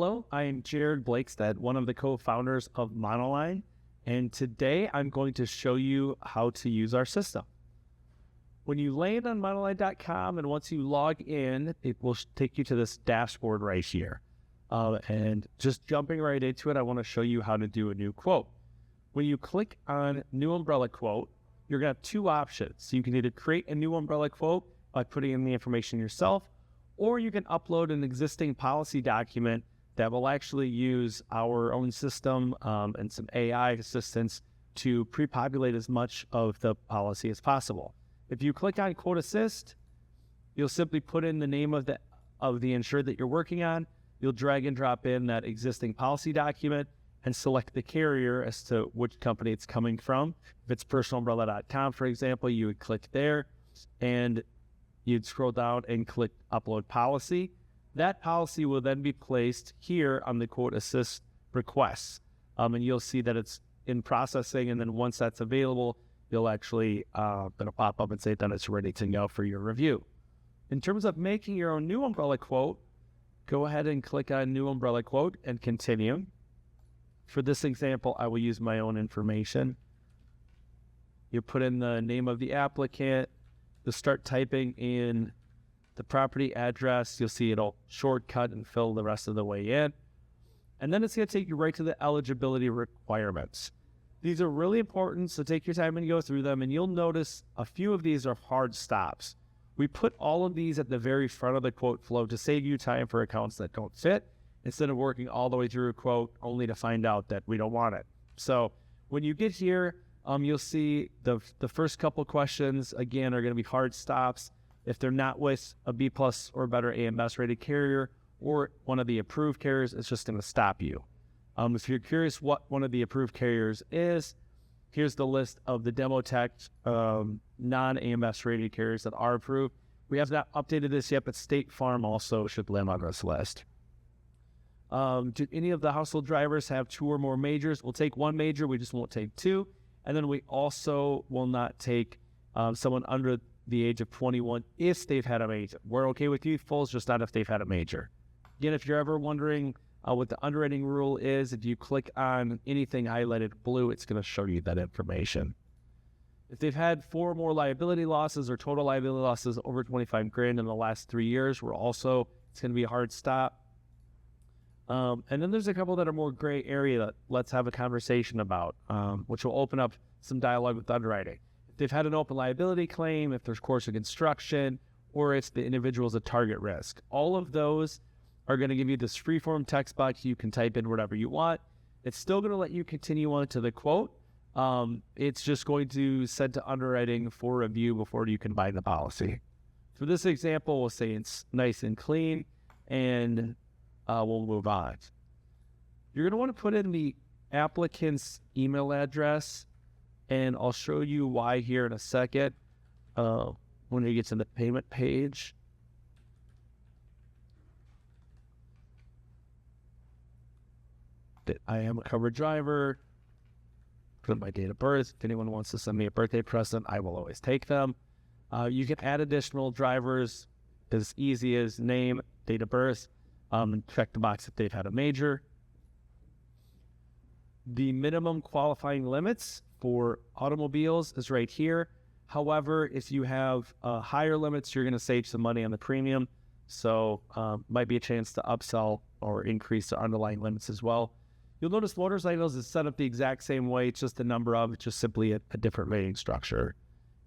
Hello, I am Jerod Blakestad, one of the co-founders of Monoline, and today I'm going to show you how to use our system. When you land on monoline.com and once you log in, it will take you to this dashboard right here. And just jumping right into it, I want to show you how to do a new quote. When you click on New Umbrella Quote, you're going to have two options. You can either create a new umbrella quote by putting in the information yourself, or you can upload an existing policy document that will actually use our own system and some AI assistance to pre-populate as much of the policy as possible. If you click on Quote Assist, you'll simply put in the name of the insured that you're working on. You'll drag and drop in that existing policy document and select the carrier as to which company it's coming from. If it's personalumbrella.com, for example, you would click there and you'd scroll down and click Upload Policy. That policy will then be placed here on the Quote Assist requests. And you'll see that it's in processing, and then once that's available, you'll actually, it'll pop up and say that it's ready to go for your review. In terms of making your own new umbrella quote, go ahead and click on New Umbrella Quote and continue. For this example, I will use my own information. You put in the name of the applicant, you'll start typing in the property address. You'll see it'll shortcut and fill the rest of the way in. And then it's going to take you right to the eligibility requirements. These are really important, so take your time and go through them, and you'll notice a few of these are hard stops. We put all of these at the very front of the quote flow to save you time for accounts that don't fit, instead of working all the way through a quote only to find out that we don't want it. So when you get here, you'll see the first couple questions, again, are going to be hard stops. If they're not with a B+ or better AMS rated carrier or one of the approved carriers, it's just going to stop you. If you're curious what one of the approved carriers is, here's the list of the Demotech non-AMS rated carriers that are approved. We have not updated this yet, but State Farm also should land on this list. Do any of the household drivers have 2 or more majors? We'll take 1 major, we just won't take 2. And then we also will not take someone under the age of 21 if they've had a major. We're okay with youthfuls, just not if they've had a major. Again, if you're ever wondering what the underwriting rule is, if you click on anything highlighted blue, it's going to show you that information. If they've had 4 or more liability losses or total liability losses over 25 grand in the last 3 years, it's going to be a hard stop. And then there's a couple that are more gray area that let's have a conversation about, which will open up some dialogue with underwriting. If they've had an open liability claim, if there's course of construction, or if the individual is a target risk. All of those are going to give you this free-form text box. You can type in whatever you want. It's still going to let you continue on to the quote. It's just going to send to underwriting for review before you can buy the policy. For this example, we'll say it's nice and clean, and we'll move on. You're going to want to put in the applicant's email address, and I'll show you why here in a second when you get to the payment page. That I am a covered driver. Put in my date of birth. If anyone wants to send me a birthday present, I will always take them. You can add additional drivers as easy as name, date of birth. Check the box if they've had a major. The minimum qualifying limits for automobiles is right here. However, if you have higher limits, you're going to save some money on the premium. So might be a chance to upsell or increase the underlying limits as well. You'll notice motorcycles is set up the exact same way. It's just the number of, it's just simply a different rating structure.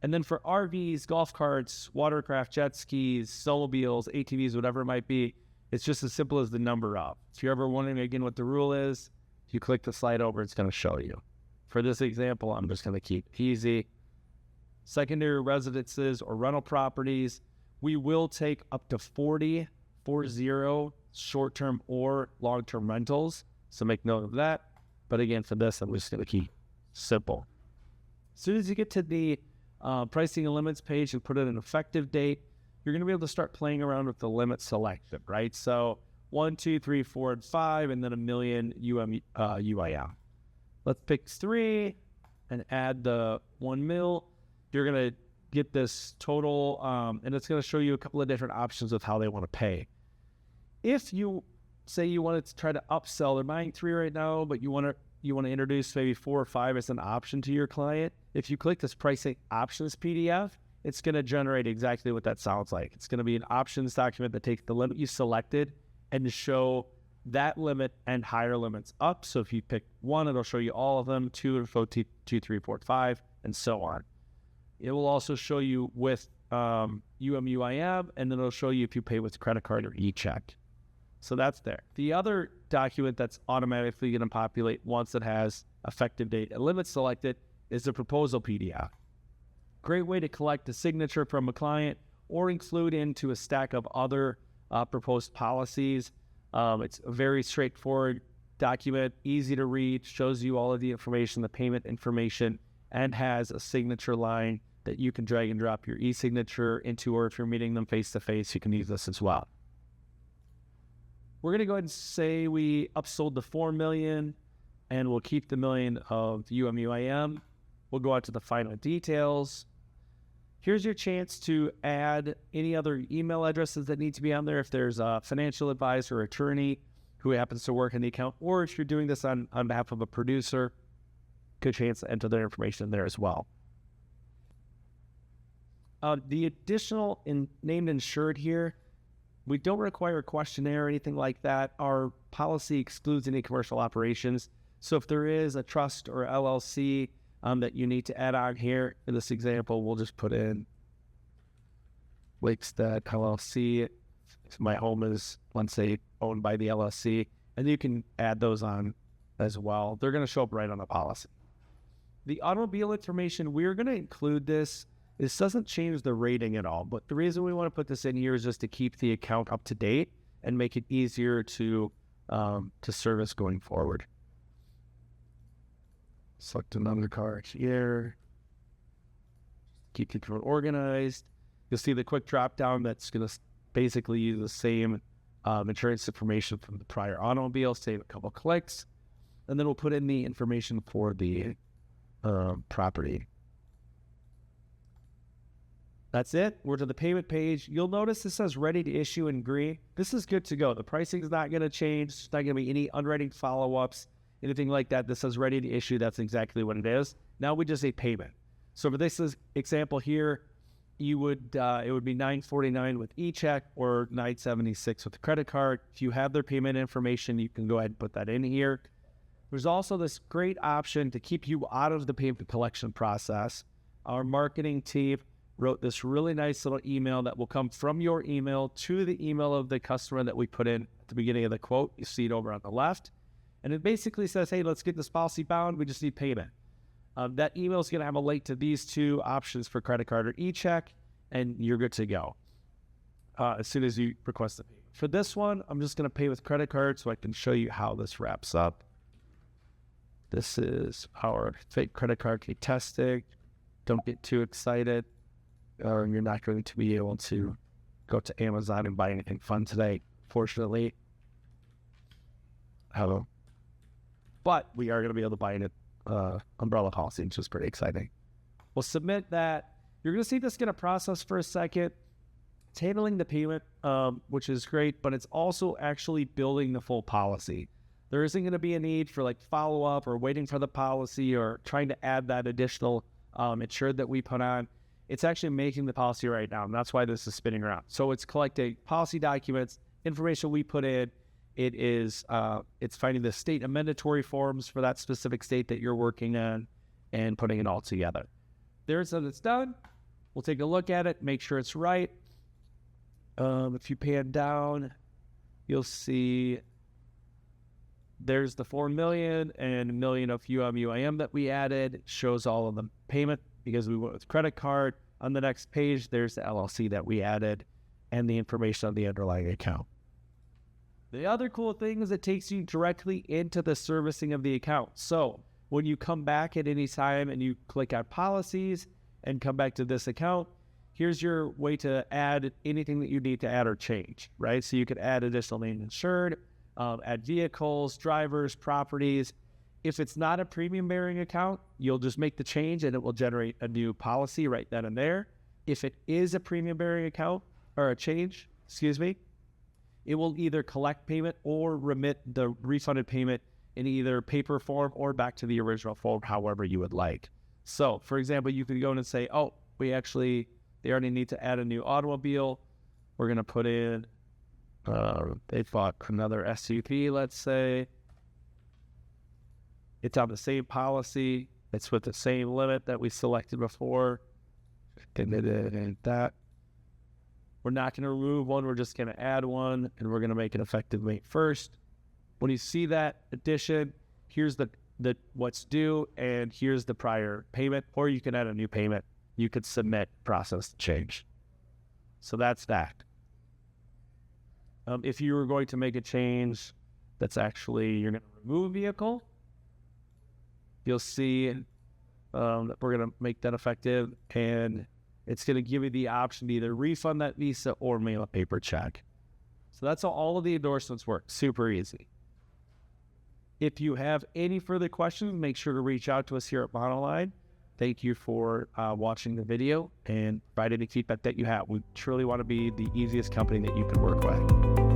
And then for RVs, golf carts, watercraft, jet skis, snowmobiles, ATVs, whatever it might be, it's just as simple as the number of. If you're ever wondering again what the rule is, if you click the slide over, it's going to show you. For this example, I'm just going to keep it easy. Secondary residences or rental properties, we will take up to 40 short-term or long-term rentals. So make note of that. But again, for this, I'm just going to keep simple. As soon as you get to the pricing and limits page, you put in an effective date, you're going to be able to start playing around with the limit selection, right? So 1, 2, 3, 4, and 5, and then $1 million UIM. Let's pick 3 and add the 1 mil. You're going to get this total, and it's going to show you a couple of different options of how they want to pay. If you say you wanted to try to upsell. They're buying 3 right now, but you want to introduce maybe 4 or 5 as an option to your client. If you click this pricing options PDF, it's going to generate exactly what that sounds like. It's going to be an options document that takes the limit you selected and show that limit and higher limits up. So if you pick 1, it'll show you all of them, 2, it'll show 2, 3, 4, 5, and so on. It will also show you with UMUIM, and then it'll show you if you pay with credit card or e-check. So that's there. The other document that's automatically going to populate once it has effective date and limit selected is the proposal PDF. Great way to collect a signature from a client or include into a stack of other proposed policies. It's a very straightforward document, easy to read, shows you all of the information, the payment information, and has a signature line that you can drag and drop your e-signature into, or if you're meeting them face-to-face, you can use this as well. We're going to go ahead and say we upsold the $4 million, and we'll keep the $1 million of UMUIM. We'll go out to the final details. Here's your chance to add any other email addresses that need to be on there if there's a financial advisor or attorney who happens to work in the account, or if you're doing this on behalf of a producer, good chance to enter their information in there as well. The additional named insured here, we don't require a questionnaire or anything like that. Our policy excludes any commercial operations. So if there is a trust or LLC that you need to add on here, in this example, we'll just put in Blakestad LLC. My home is, let's say, owned by the LLC, and you can add those on as well. They're going to show up right on the policy. The automobile information, we're going to include this. This doesn't change the rating at all, but the reason we want to put this in here is just to keep the account up to date and make it easier to service going forward. Select another car here. Keep it organized. You'll see the quick drop down that's going to basically use the same insurance information from the prior automobile. Save a couple clicks, and then we'll put in the information for the property. That's it. We're to the payment page. You'll notice this says ready to issue in green. This is good to go. The pricing is not going to change. There's not going to be any underwriting follow-ups, anything like that. This says ready to issue. That's exactly what it is. Now we just say payment. So for this example here, you would it would be $949 with e-check or $976 with the credit card. If you have their payment information, you can go ahead and put that in here. There's also this great option to keep you out of the payment collection process. Our marketing team wrote this really nice little email that will come from your email to the email of the customer that we put in at the beginning of the quote. You see it over on the left. And it basically says, hey, let's get this policy bound. We just need payment. That email is going to have a link to these 2 options for credit card or e-check, and you're good to go as soon as you request the payment. For this one, I'm just going to pay with credit card so I can show you how this wraps up. This is our fake credit card testing. Don't get too excited. Or you're not going to be able to go to Amazon and buy anything fun today, fortunately. Hello. But we are going to be able to buy an umbrella policy, which is pretty exciting. We'll submit that. You're going to see this get a process for a second. It's handling the payment, which is great, but it's also actually building the full policy. There isn't going to be a need for like follow-up or waiting for the policy or trying to add that additional insured that we put on. It's actually making the policy right now, and that's why this is spinning around. So it's collecting policy documents, information we put in. It is it's finding the state amendatory forms for that specific state that you're working on and putting it all together. There's that it's done. We'll take a look at it, make sure it's right. If you pan down, you'll see there's the $4 million and $1 million of UMUIM that we added. It shows all of the payment because we went with credit card. On the next page, there's the LLC that we added and the information on the underlying account. The other cool thing is it takes you directly into the servicing of the account. So when you come back at any time and you click on policies and come back to this account, here's your way to add anything that you need to add or change, right? So you could add additional named insured, add vehicles, drivers, properties. If it's not a premium bearing account, you'll just make the change and it will generate a new policy right then and there. If it is a premium bearing account or a change, it will either collect payment or remit the refunded payment in either paper form or back to the original form, however you would like. So, for example, you could go in and say, oh, they already need to add a new automobile. We're going to put in, they bought another SUV, let's say. It's on the same policy. It's with the same limit that we selected before. And that. We're not going to remove one. We're just going to add one, and we're going to make it effective May 1st. When you see that addition, here's the what's due, and here's the prior payment, or you can add a new payment. You could submit, process the change. So that's that. If you were going to make a change that's actually, you're going to remove a vehicle, you'll see that we're going to make that effective, and it's going to give you the option to either refund that Visa or mail a paper check. So that's how all of the endorsements work. Super easy. If you have any further questions, make sure to reach out to us here at Monoline. Thank you for watching the video and provide any feedback that you have. We truly want to be the easiest company that you can work with.